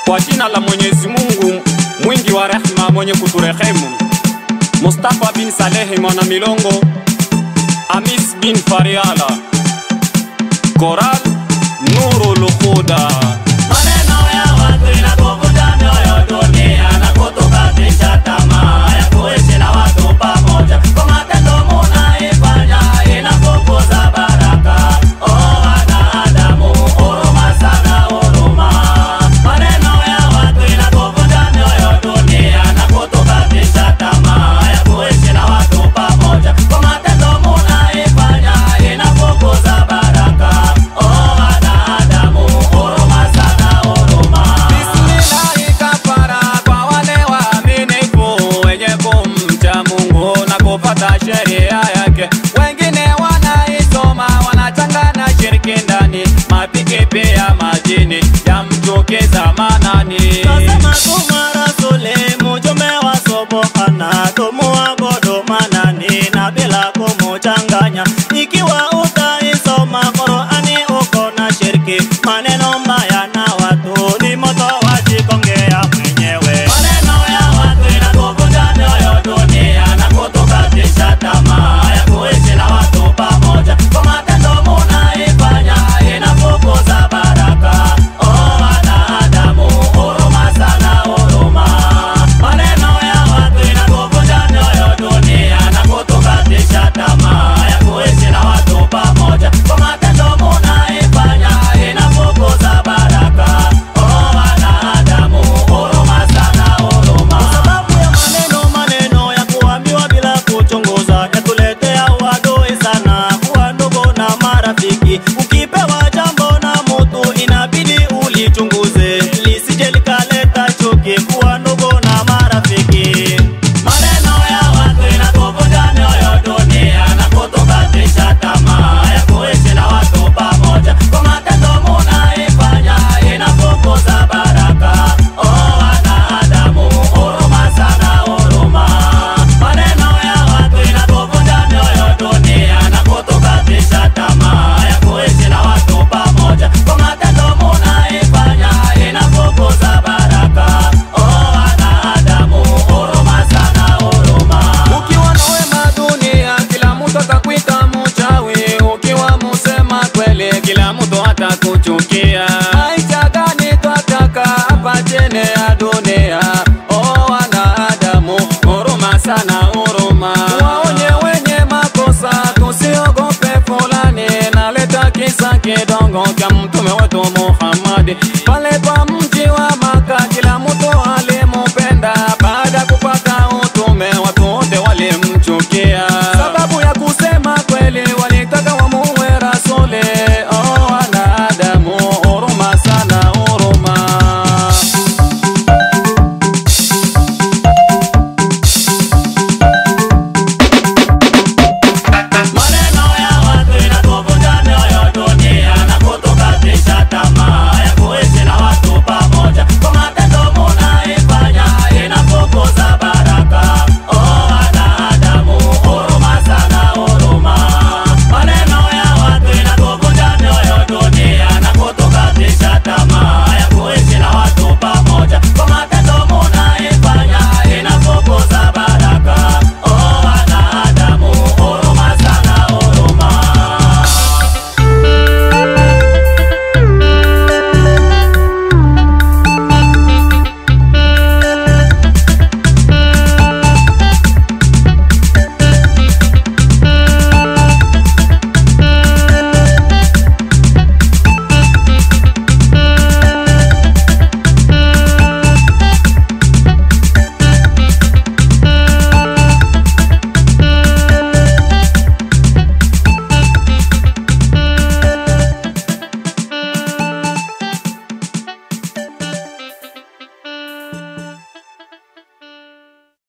Kwa jina la Mwenyezi Mungu mwingi wa rehema mwenye kuturehemu. Mustafa bin Saleh mwana Milongo, Amis bin Fariala, Koral Nurul Huda. Maneno ya watu inakuvunja mioyo dunia na kutukatisha tamaa ya kuishi na watu pamoja. Kwa matendo munaifanya inakukuza baraka. Oh wanadamu, huruma sana huruma. Maneno ya watu inakuvunja mioyo dunia na kutukatisha tamaa ya kuishi na watu pamoja. Kwa matendo munaifanya inakukuza baraka. Oh wanadamu, huruma sana huruma. Bismillahi kafara kwa wale waaminifu wenye kumcha Mungu na kufuata sheria yake. Wengine wanaisoma wanachanganya shirki ndani, mapike pia majini yamchukiza manani. Kasema tuma rasule mujumbe wa Subhana, tumuabudu manani na bila kumuchanganya. Ikiwa utaisoma Qur'ani uko na shirki, maneno